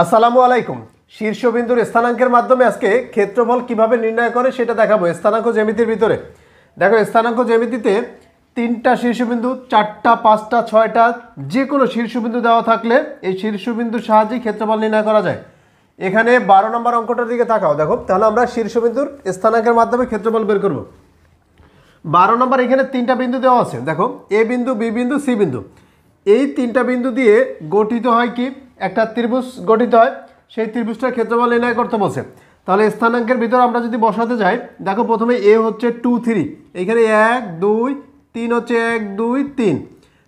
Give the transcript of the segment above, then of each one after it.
আসসালামু আলাইকুম। শীর্ষবিন্দুর স্থানাঙ্কের মাধ্যমে আজকে ক্ষেত্রফল কিভাবে নির্ণয় করে সেটা দেখাবো। স্থানাঙ্ক জ্যামিতির ভিতরে দেখো, স্থানাঙ্ক জ্যামিতিতে তিনটা শীর্ষবিন্দু, চারটা, পাঁচটা, ছয়টা যে কোনো শীর্ষবিন্দু দেওয়া থাকলে এই শীর্ষবিন্দুর সাহায্যে ক্ষেত্রফল নির্ণয় করা যায়। এখানে 12 নম্বর অঙ্কটার দিকে তাকাও, দেখো তাহলে আমরা শীর্ষবিন্দুর স্থানাঙ্কের মাধ্যমে ক্ষেত্রফল বের করব। 12 নম্বর এখানে তিনটা বিন্দু দেওয়া আছে, দেখো এ বিন্দু, বি বিন্দু, সি বিন্দু। এই তিনটা বিন্দু দিয়ে গঠিত হয় কি একটা ত্রিভুজ গঠিত হয়, সেই ত্রিভুজটার ক্ষেত্রফল নির্ণয় করতে বলছে। তাহলে স্থানাঙ্কের ভিতরে আমরা যদি বসাতে যাই, দেখো প্রথমে এ হচ্ছে 2 3, এখানে 1 2 3 হচ্ছে 1 2 3,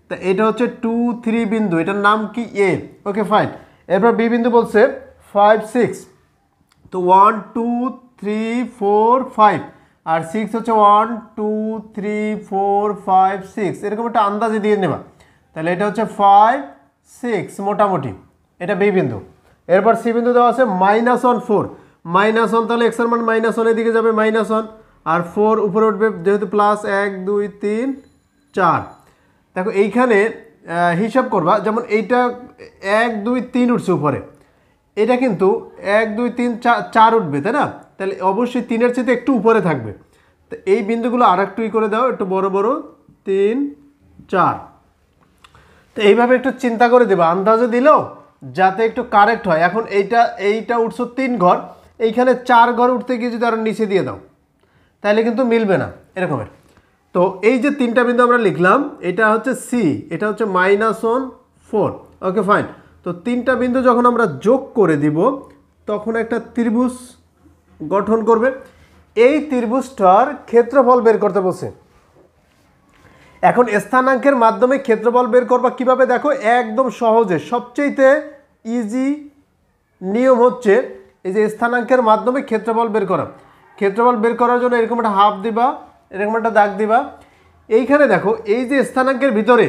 তা এটা হচ্ছে 2 3 বিন্দু, এটার নাম কি এ। Okay fine. এরপর বি বিন্দু বলছে 5 6, তো 1 2 3 4 5, আর 6 হচ্ছে 1 2 3 4 5 6, এরকম একটা আন্দাজে দিয়ে নেবা। তাহলে এটা হচ্ছে 5 6 মোটামুটি, এটা বি বিন্দু। এরপর সি বিন্দু দেওয়া আছে -1 4, -1, তাহলে এক্স এর মান -1 এর দিকে যাবে, -1, আর 4 উপরে উঠবে যেহেতু প্লাস 1 2 3 4। দেখো এইখানে হিসাব করবা, যেমন এইটা 1 2 3 উঠছে উপরে, এটা কিন্তু 1 2 3 4 উঠবে, তাই না? তাহলে অবশ্যই 3-এর চেয়ে একটু উপরে থাকবে। তো এই বিন্দুগুলো আর একটু করে দাও, একটু বড় বড়, 3 4। তো এইভাবে একটু চিন্তা করে দেবা, আন্দাজে দিলেও যাতে একটু কারেক্ট হয়। এখন এইটা উঠছো 3 ঘর, এইখানে 4 ঘর উঠতে গিয়ে যদি আরো নিচে দিয়ে দাও তাহলে কিন্তু মিলবে না এরকমের। তো এই যে তিনটা বিন্দু আমরা লিখলাম, এটা হচ্ছে সি, এটা হচ্ছে -1 4। Okay fine. তো তিনটা বিন্দু যখন আমরা যোগ করে দিব তখন একটা ত্রিভুজ গঠন করবে। এই ত্রিভুজটার ক্ষেত্রফল বের করতে বলছে। এখন স্থানাঙ্কের মাধ্যমে ক্ষেত্রফল বের করবা কিভাবে, দেখো একদম সহজে, সবচেয়ে ইজি নিয়ম হচ্ছে এই যে স্থানাঙ্কের মাধ্যমে ক্ষেত্রফল বের করা। ক্ষেত্রফল বের করার জন্য এরকম একটা হাফ দিবা, এরকম একটা দাগ দিবা। এইখানে দেখো এই যে স্থানাঙ্কের ভিতরে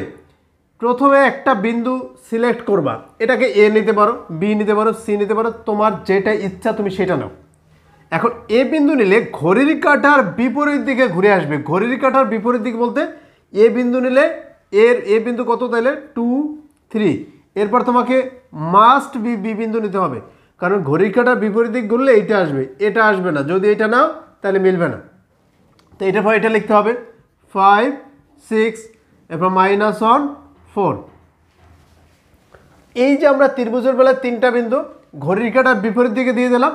প্রথমে একটা বিন্দু সিলেক্ট করবা, এটাকে এ নিতে পারো, বি নিতে পারো, সি নিতে পারো, তোমার যেটা ইচ্ছা তুমি সেটা নাও। এখন এ বিন্দু নিলে ঘড়ির কাঁটার বিপরীত দিকে ঘুরে আসবে। ঘড়ির কাঁটার বিপরীত দিক বলতে এ বিন্দু নিলে এ বিন্দু কত, তাহলে 2 3, এরপর তোমাকে মাস্ট বি বিন্দু নিতে হবে, কারণ ঘড়ির কাঁটার বিপরীত দিক ঘুরলে এইটা আসবে, এটা আসবে না। যদি এটা নাও তাহলে মিলবে না। তো এটা লিখতে হবে 5 6, এরপর -1 4। এই যে আমরা ত্রিভুজের বেলায় তিনটা বিন্দু ঘড়ির কাঁটার বিপরীত দিকে দিয়ে দিলাম,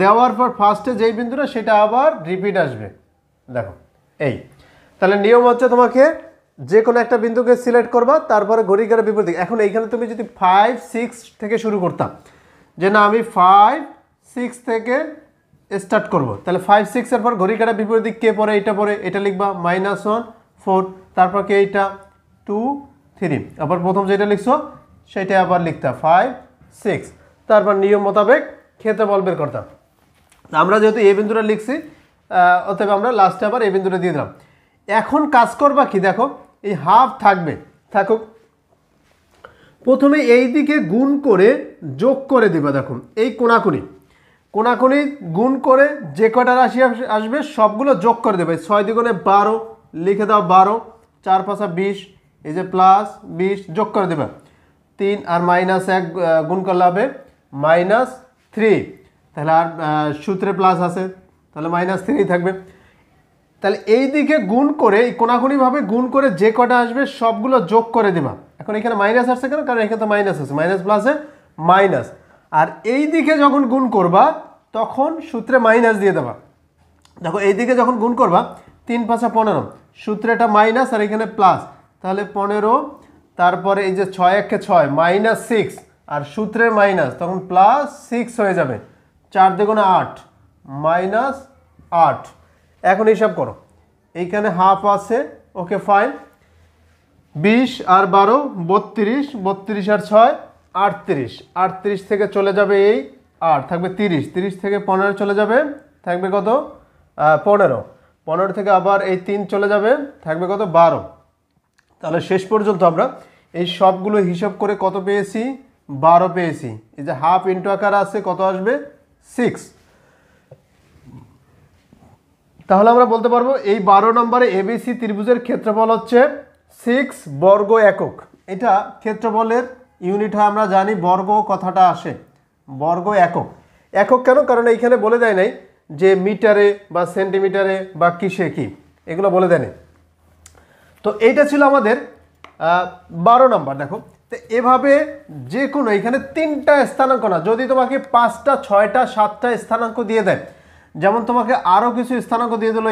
দেওয়ার পর ফার্স্টে যেই বিন্দুটা সেটা আবার রিপিট আসবে। দেখো এই, তাহলে নিয়ম হচ্ছে তোমাকে যে কোনো একটা বিন্দুকে সিলেক্ট করবা, তারপরে ঘড়ির কাঁটার বিপরীত দিকে। এখন এইখানে তুমি যদি 5 6 থেকে শুরু করতাম, যে না আমি 5 6 থেকে স্টার্ট করব, তাহলে 5 6 এর পর ঘড়ির কাঁটার বিপরীত দিক কে পরে, এটা পরে, এটা লিখবা -1 4, তারপর কে এইটা 2 3, আবার প্রথম যেটা লিখছো সেটা আবার লিখতা 5 6, তারপর নিয়ম মোতাবেক ক্ষেত্রফল বের করতাম। আমরা যেহেতু এই বিন্দুটা লিখছি, অতএব আমরা লাস্টে আবার এই বিন্দুটা দিয়ে দিলাম। এখন কাজ করবা কি, দেখো এই হাফ থাকুক, প্রথমে এই দিকে গুণ করে যোগ করে দিবা। দেখো এই কোনাকুনি গুণ করে যে কটা রাশি আসবে সবগুলো যোগ করে দেবে। 6 দ্বিগুণে 12 লিখে দাও, 12, 4 5 20, এই যে প্লাস 20 যোগ করে দেবে। 3 আর -1 গুণ করলে হবে -3, তাহলে আর সূত্রে প্লাস আছে, তাহলে -3 থাকবে। তাহলে এই দিকে গুণ করে, এই কোনাকুনিভাবে গুণ করে যে কটা আসবে সবগুলো যোগ করে দেবা। এখন এখানে মাইনাস আসছে কেন, কারণ এখানে তো মাইনাস আছে, মাইনাস প্লাসে মাইনাস। আর এই দিকে যখন গুণ করবা তখন সূত্রে মাইনাস দিয়ে দেবা। দেখো এই দিকে যখন গুণ করবা 3 5 15, সূত্রে এটা মাইনাস আর এখানে প্লাস, তাহলে 15, তারপরে এই যে 6 1 6 -6 আর সূত্রের মাইনাস, তখন +6 হয়ে যাবে। 4 দ্বিগুণে 8 -8। এখন হিসাব করো, এইখানে হাফ আছে, ওকে ফাইন। 20 আর 12 32, 32 আর 6 38, 38 থেকে চলে যাবে এই 8, থাকবে 30, 30 থেকে 15 চলে যাবে, থাকবে কত 15, 15 থেকে আবার এই 3 চলে যাবে, থাকবে কত 12। তাহলে শেষ পর্যন্ত আমরা এই সবগুলো হিসাব করে কত পেয়েছি, 12 পেয়েছি। এই যে হাফ ইন্টু আকার আছে, কত আসবে 6। তাহলে আমরা বলতে পারবো এই 12 নম্বরে এবিসি ত্রিভুজের ক্ষেত্রফল হচ্ছে 6 বর্গ একক। এটা ক্ষেত্রফলের ইউনিট হয়, আমরা জানি বর্গ কথাটা আসে, বর্গ একক। একক কেন? কারণ এইখানে বলে দেয় নাই যে মিটারে বা সেন্টিমিটারে বা কিসে কি, এগুলো বলে দেয়নি। তো এইটা ছিল আমাদের 12 নম্বর। দেখো তো এভাবে যে কোনো এখানে 3টা স্থানাঙ্ক না, যদি তোমাকে 5টা 6টা 7টা স্থানাঙ্ক দিয়ে দেয়, যেমন তোমাকে আরও কিছু স্থানাঙ্ক দিয়ে দিল,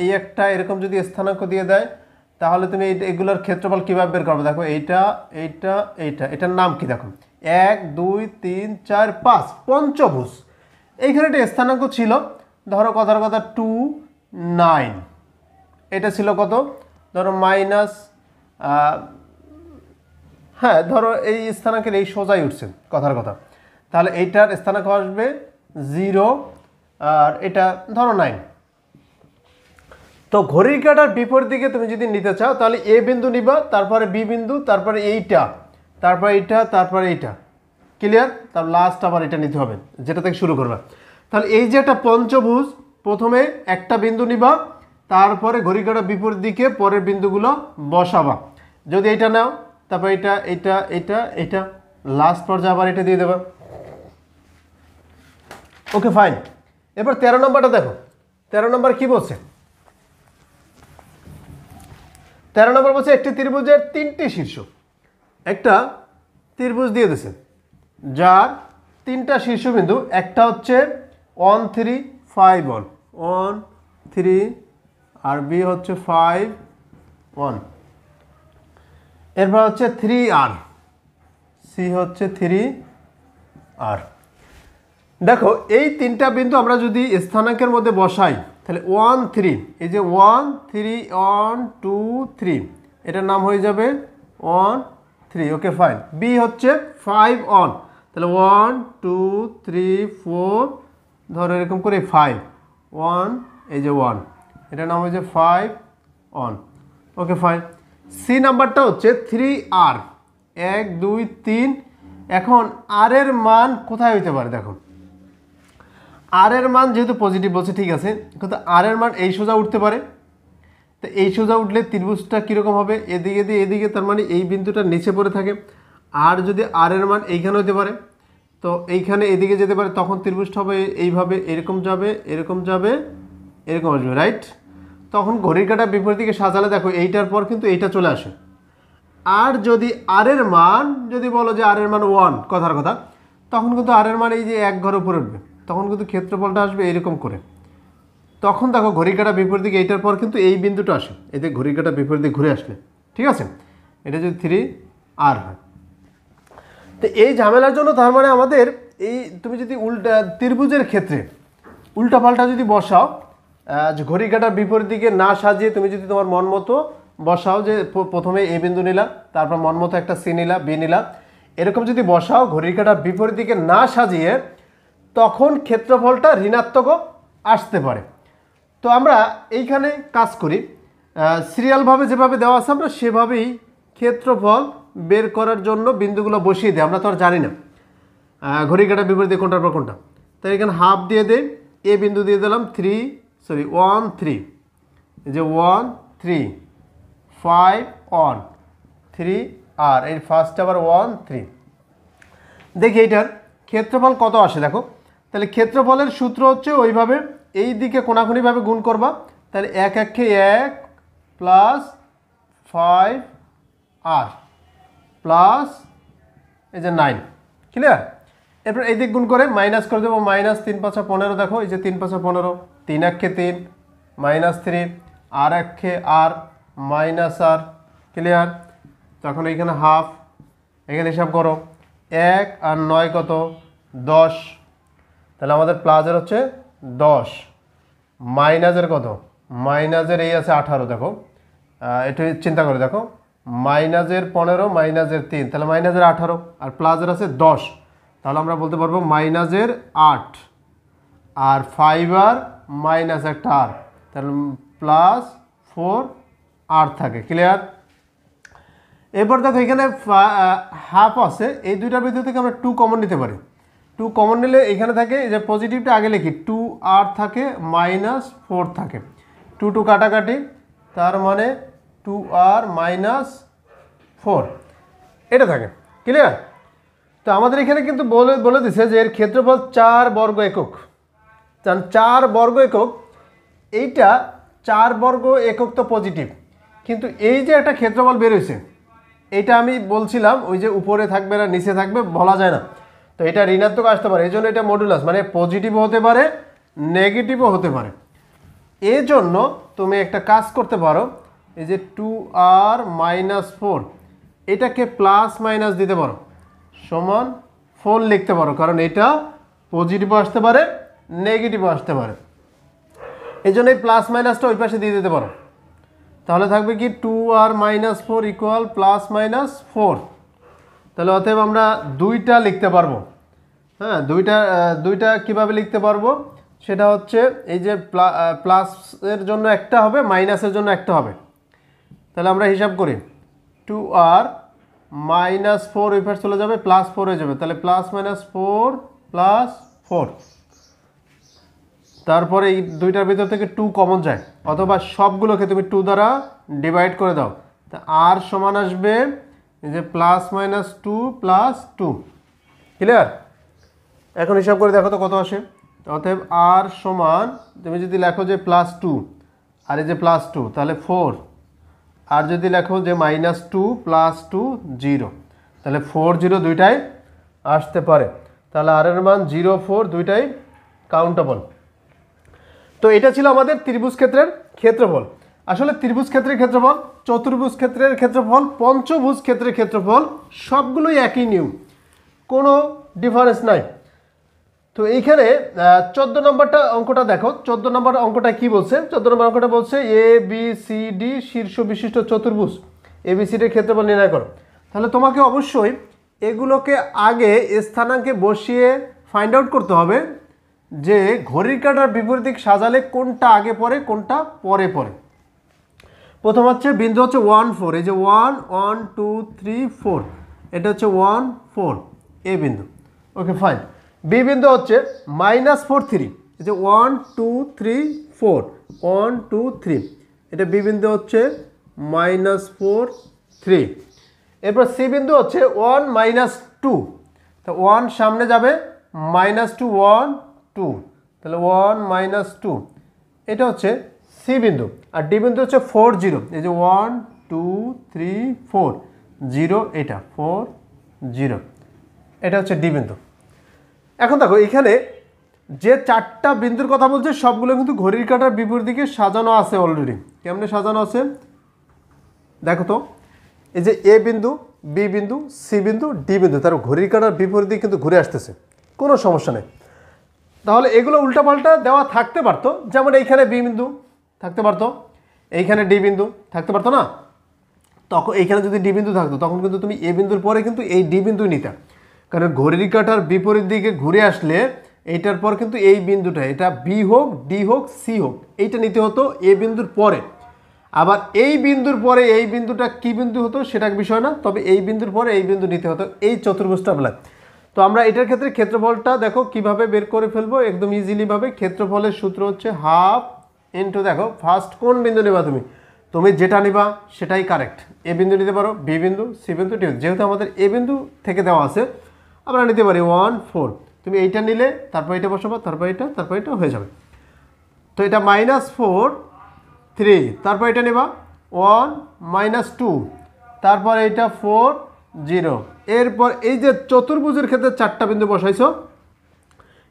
এই একটা এরকম যদি স্থানাঙ্ক দিয়ে দেয়, তাহলে তুমি এগুলোর ক্ষেত্রফল কীভাবে বের করবে? দেখো এটার নাম কি? দেখো 1 2 3 4 5 পঞ্চভুজ। এইখানে একটা স্থানাঙ্ক ছিল, ধরো কথার কথা 2 9, এটা ছিল কত? ধরো মাইনাস, হ্যাঁ ধরো এই স্থানাঙ্কের এই সোজাই উঠছে কথার কথা, তাহলে এইটার স্থানাঙ্ক আসবে 0 আর এটা ধরো 9। তো ঘড়ির কাঁটার বিপরীত দিকে তুমি যদি নিতে চাও তাহলে এ বিন্দু নিবা, তারপরে বি বিন্দু, তারপরে এইটা, তারপরে এইটা, তারপরে এইটা। ক্লিয়ার? তার লাস্ট আবার এটা নিতে হবে, যেটা থেকে শুরু করবা। তাহলে এই যে একটা পঞ্চভুজ, প্রথমে একটা বিন্দু নিবা, তারপরে ঘড়ির কাঁটার বিপরীত দিকে পরের বিন্দুগুলো বসাবা। যদি এইটা নাও, তারপর এটা লাস্ট পর্যায়ে আবার এটা দিয়ে দেবা। Okay fine. এবার 13 নম্বরটা দেখো। 13 নম্বর কি বলছে? 13 নম্বর বলছে একটি ত্রিভুজের 3টি শীর্ষ। একটা ত্রিভুজ দিয়ে দিয়েছে যার 3টা শীর্ষবিন্দু, একটা হচ্ছে 1 3 5 1 1 3 আর বি হচ্ছে 5 1, এরপর হচ্ছে 3R, সি হচ্ছে 3R। দেখো এই 3টা বিন্দু আমরা যদি স্থানাঙ্কের মধ্যে বসাই তাহলে 1 3, এই যে 1 3 1 2 3, এটার নাম হয়ে যাবে 1 3। Okay fine. বি হচ্ছে 5 1, তাহলে 1 2 3 4, ধরো এরকম করে 5 1, এই যে 1, এটার নাম হয়েছে 5 1। Okay fine. সি নাম্বারটা হচ্ছে 3R, 1 2 3। এখন আর এর মান কোথায় হইতে পারে? দেখো আর এর মান যেহেতু পজিটিভ বলছে, ঠিক আছে, কিন্তু আর এর মান এই সোজা উঠতে পারে। তো এই সোজা উঠলে ত্রিভুজটা কীরকম হবে? এদিকে দিয়ে এদিকে, তার মানে এই বিন্দুটা নিচে পড়ে থাকে। আর যদি আর এর মান এইখানে হতে পারে, তো এইখানে এদিকে যেতে পারে, তখন ত্রিভুজটা হবে এইভাবে, এরকম যাবে, এরকম যাবে, এরকম আসবে, রাইট? তখন ঘড়ির কাঁটা বিপরীত দিকে সাজালে দেখো এইটার পর কিন্তু এইটা চলে আসে। আর যদি আর এর মান, যদি বলো যে আর এর মান 1 কথার কথা, তখন কিন্তু আর এর মান এই যে এক ঘর উপরে উঠবে, তখন কিন্তু ক্ষেত্রফলটা আসবে এরকম করে। তখন দেখো ঘড়ির কাঁটা বিপরীত দিকে, এইটার পর কিন্তু এই বিন্দুটা আসে, এতে ঘড়ির কাঁটা বিপরীত দিকে ঘুরে আসলে, ঠিক আছে, এটা যদি 3R হয়। তো এই ঝামেলার জন্য তার মানে আমাদের এই তুমি যদি উল্টা ত্রিভুজের ক্ষেত্রে উল্টাপাল্টা যদি বসাও, ঘড়ির কাঁটার বিপরীত দিকে না সাজিয়ে তুমি যদি তোমার মন মতো বসাও, যে প্রথমে এ বিন্দু নিলা, তারপর মন মতো একটা সি নিলা, বি নিলা, এরকম যদি বসাও ঘড়ির কাঁটার বিপরীত দিকে না সাজিয়ে, তখন ক্ষেত্রফলটা ঋণাত্মকও আসতে পারে। তো আমরা এইখানে কাজ করি সিরিয়ালভাবে যেভাবে দেওয়া আছে আমরা সেভাবেই ক্ষেত্রফল বের করার জন্য বিন্দুগুলো বসিয়ে দিই। আমরা তো আর জানি না ঘড়ির কাঁটার বিপরীতে কোনটার পর কোনটা। তাই এখানে হাফ দিয়ে দেই, এ বিন্দু দিয়ে দিলাম 1 3, এই যে 1 3 5 1 3R, এই ফার্স্ট আবার 1 3। দেখি এইটার ক্ষেত্রফল কত আসে। দেখো তাহলে ক্ষেত্রফলের সূত্র হচ্ছে ওইভাবে এই দিকে কোনাকুনিভাবে গুণ করবা, তাহলে 1 1 1 প্লাস 5R প্লাস এই যে 9। ক্লিয়ার? এরপর এই দিক গুণ করে মাইনাস করে দেবো, মাইনাস 3 5 15। দেখো এই যে 3 5 15, 3 1 3 মাইনাস 3, আর 1 আর মাইনাস আর। ক্লিয়ার? তখন এইখানে হাফ, এখানে হিসাব করো 1 আর 9 কত? 10। তাহলে আমাদের প্লাসের হচ্ছে 10, মাইনাসের কত? মাইনাসের এই আছে 18। দেখো একটু চিন্তা করে দেখো, মাইনাসের 15 মাইনাসের 3, তাহলে মাইনাসের 18 আর প্লাসের আছে 10, তাহলে আমরা বলতে পারবো মাইনাসের 8 আর 5 আর মাইনাস একটা আর, তাহলে প্লাস 4R থাকে। ক্লিয়ার? এরপর দেখো এখানে হাফ আছে, এই দুইটার ভিতর থেকে আমরা 2 কমন নিতে পারি। 2 কমন নিলে এখানে থাকে যে পজিটিভটা আগে লিখি, 2R থাকে মাইনাস 4 থাকে, 2 2 কাটাকাটি, তার মানে 2R মাইনাস 4 এটা থাকে। ক্লিয়ার? তো আমাদের এখানে কিন্তু বলে দিছে যে এর ক্ষেত্রফল 4 বর্গ একক। 4 বর্গ একক, এইটা 4 বর্গ একক তো পজিটিভ, কিন্তু এই যে একটা ক্ষেত্রফল বের হয়েছে, এটা আমি বলছিলাম ওই যে উপরে থাকবে না নিচে থাকবে বলা যায় না, তো এটা ঋণাত্মক আসতে পারে, এই জন্য এটা মডুলাস, মানে পজিটিভও হতে পারে নেগেটিভও হতে পারে। এই জন্য তুমি একটা কাজ করতে পারো, এই যে 2r-4 এটাকে প্লাস মাইনাস দিতে পারো, সমান 4 লিখতে পারো, কারণ এটা পজিটিভও আসতে পারে নেগেটিভও আসতে পারে। এই জন্য এই প্লাস মাইনাসটা ওই পাশে দিয়ে দিতে পারো, তাহলে থাকবে কি 2r-4 ইকুয়াল প্লাস মাইনাস 4। তাহলে অতএব আমরা দুইটা লিখতে পারবো। হ্যাঁ, দুইটা কিভাবে লিখতে পারবো, সেটা হচ্ছে এই যে প্লাসের জন্য একটা হবে, মাইনাসের জন্য একটা হবে। তাহলে আমরা হিসাব করি, 2r-4 ওই পাশে চলে যাবে, প্লাস 4 হয়ে যাবে, তাহলে প্লাস মাইনাস 4 প্লাস 4। তারপরে এই দুইটার ভিতর থেকে 2 কমন যায়, অথবা সবগুলোকে তুমি 2 দ্বারা ডিভাইড করে দাও, তা আর সমান আসবে এই যে প্লাস মাইনাস 2 প্লাস 2। ক্লিয়ার? এখন হিসাব করে দেখো তো কত আসে। অতএব আর সমান, তুমি যদি লেখো যে +2 আর এই যে +2 তাহলে 4, আর যদি লেখো যে -2 +2 0, তাহলে 4 0 দুইটাই আসতে পারে। তাহলে আর এর মান 0 4 দুইটাই কাউন্টেবল। তো এটা ছিল আমাদের ত্রিভুজ ক্ষেত্রের ক্ষেত্রফল। আসলে ত্রিভুজ ক্ষেত্রের ক্ষেত্রফল, চতুর্ভুজ ক্ষেত্রের ক্ষেত্রফল, পঞ্চভুজ ক্ষেত্রের ক্ষেত্রফল সবগুলোই একই নিয়ম, কোনো ডিফারেন্স নাই। তো এইখানে 14 নম্বরটা অঙ্কটা দেখো, 14 নম্বর অঙ্কটা কি বলছে? 14 নম্বর অঙ্কটা বলছে ABCD শীর্ষ বিশিষ্ট চতুর্ভুজ ABCDর ক্ষেত্রফল নির্ণয় করো। তাহলে তোমাকে অবশ্যই এগুলোকে আগে স্থানাঙ্কে বসিয়ে ফাইন্ড আউট করতে হবে যে ঘড়ির কাঁটার বিপরীত দিক সাজালে কোনটা আগে পড়ে কোনটা পরে পড়ে। প্রথম হচ্ছে বিন্দু হচ্ছে 1 4, এই যে 1 1 2 3 4, এটা হচ্ছে 1 4 এ বিন্দু। Okay fine. বি বিন্দু হচ্ছে -4 3, এই যে 1 2 3 4 1 2 3, এটা বি বিন্দু হচ্ছে -4 3। এরপর সি বিন্দু হচ্ছে 1 -2, তো 1 সামনে যাবে -2 1 2, তাহলে 1 -2, এটা হচ্ছে সি বিন্দু। আর ডি বিন্দু হচ্ছে 4 0, এই যে 1 2 3 4 0, এটা 4 0, এটা হচ্ছে ডি বিন্দু। এখন দেখো এখানে যে 4টা বিন্দুর কথা বলছে সবগুলো কিন্তু ঘড়ির কাঁটার বিপরীত দিকে সাজানো আছে অলরেডি। কেমনে সাজানো আছে দেখো তো, এই যে এ বিন্দু, বি বিন্দু, সি বিন্দু, ডি বিন্দু, তার ঘড়ির কাঁটার বিপরীত দিকে কিন্তু ঘুরে আসতেছে, কোনো সমস্যা নেই। তাহলে এগুলো উল্টাপাল্টা দেওয়া থাকতে পারতো, যেমন এইখানে বি বিন্দু থাকতে পারতো, এইখানে ডি বিন্দু থাকতে পারতো না? তখন এইখানে যদি ডি বিন্দু থাকতো তখন কিন্তু তুমি এ বিন্দুর পরে কিন্তু এই ডি বিন্দু নিতে, কারণ ঘড়ির কাঁটার বিপরীত দিকে ঘুরে আসলে এইটার পর কিন্তু এই বিন্দুটা, এটা বি হোক ডি হোক সি হোক, এইটা নিতে হতো এ বিন্দুর পরে। আবার এই বিন্দুর পরে এই বিন্দুটা কি বিন্দু হতো সেটা বিষয় না, তবে এই বিন্দুর পরে এই বিন্দু নিতে হতো এই চতুর্ভুজটা বেলায়। তো আমরা এটার ক্ষেত্রে ক্ষেত্রফলটা দেখো কিভাবে বের করে ফেলবো, একদম ইজিলি ভাবে। ক্ষেত্রফলের সূত্র হচ্ছে হাফ ইন্টু, দেখো ফার্স্ট কোন বিন্দু নেবা, তুমি যেটা নিবা সেটাই কারেক্ট। এ বিন্দু নিতে পারো, বি বিন্দু, সি বিন্দু, ডি বিন্দু। যেহেতু আমাদের এ বিন্দু থেকে দেওয়া আছে আমরা নিতে পারি 1 4, তুমি এইটা নিলে তারপর এটা বসাবো, তারপর এটা হয়ে যাবে। তো এটা -4 3, তারপর এটা নেবা 1 -2, তারপর এইটা 4 0। এরপর এই যে চতুর্ভুজের ক্ষেত্রে 4টা বিন্দু বসাইছো,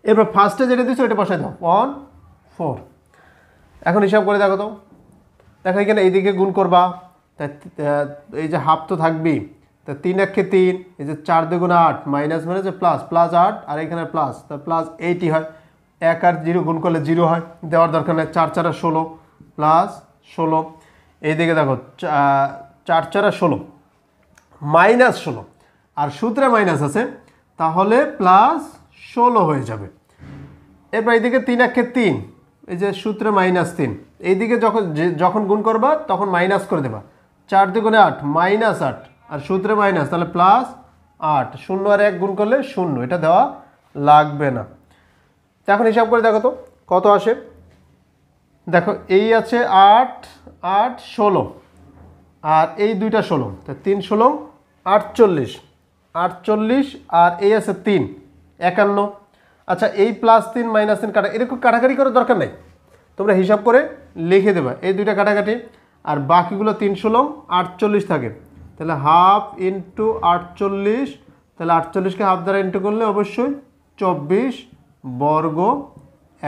এরপর ফার্স্টে যেটা দিছো এটা বসাই দাও 1 4। এখন হিসাব করে দেখো তো, দেখো এখানে এইদিকে গুণ করবা, এই যে হাফ তো থাকবেই, তা 3 1 3, এই যে 4 2 8, মাইনাস মানে যে প্লাস 8, আর এখানে প্লাস, তা প্লাস 80 হয়। 1 আর 0 গুণ করলে 0 হয়, দেওয়ার দরকার নেই। 4 4 16 প্লাস 16, এইদিকে দেখো 4 4 16 মাইনাস 16, আর সূত্রে মাইনাস আছে তাহলে প্লাস 16 হয়ে যাবে। এরপর এইদিকে 3 1 3, এই যে সূত্রে -3, এইদিকে যখন গুণ করবা তখন মাইনাস করে দেবা। 4 2 8 -8, আর সূত্রে মাইনাস, তাহলে +8, 0 আর 1 গুণ করলে 0, এটা দেওয়া লাগবে না। তো এখন হিসাব করে দেখো তো কত আসে। দেখো এই আছে 8 8 16, আর এই দুইটা 16, তো 3 16 48, 48 আর এই আছে 3 51। আচ্ছা এই +3 -3 কাটা, এরকম কাটাকাটি করার দরকার নেই, তোমরা হিসাব করে লিখে দেবা এই দুইটা কাটাকাটি, আর বাকিগুলো 3 ষোলো 48 থাকে, তাহলে হাফ ইন্টু 48, তাহলে 48কে হাফ দ্বারা ইন্টু করলে অবশ্যই 24 বর্গ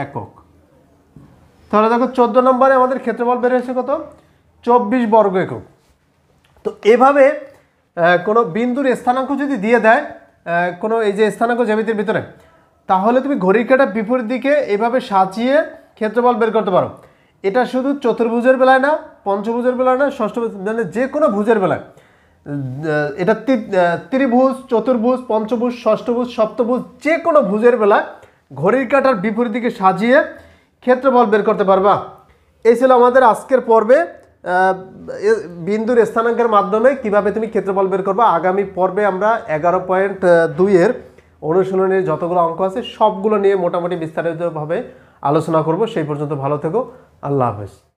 একক। তাহলে দেখো 14 নম্বরে আমাদের ক্ষেত্রফল বের হয়েছে কত, 24 বর্গ একক। তো এভাবে কোনো বিন্দুর স্থানাঙ্ক যদি দিয়ে দেয় কোনো এই যে স্থানাঙ্ক জ্যামিতির ভিতরে, তাহলে তুমি ঘড়ির কাঁটার বিপরীত দিকে এভাবে সাজিয়ে ক্ষেত্রফল বের করতে পারো। এটা শুধু চতুর্ভুজের বেলায় না, পঞ্চভুজের বেলায় না, ষষ্ঠভুজ, মানে যে কোনো ভুজের বেলায়, এটা ত্রিভুজ, চতুর্ভুজ, পঞ্চভুজ, ষষ্ঠভুজ, সপ্তভুজ, যে কোনো ভুজের বেলায় ঘড়ির কাঁটার বিপরীত দিকে সাজিয়ে ক্ষেত্রফল বের করতে পারবা। এই ছিল আমাদের আজকের পর্বে বিন্দুর স্থানাঙ্কের মাধ্যমে কিভাবে তুমি ক্ষেত্রফল বের করবা। আগামী পর্বে আমরা 11.2 অনুশীলনের যতগুলো অঙ্ক আছে সবগুলো নিয়ে মোটামুটি বিস্তারিতভাবে আলোচনা করব। সেই পর্যন্ত ভালো থেকো, আল্লাহ হাফেজ।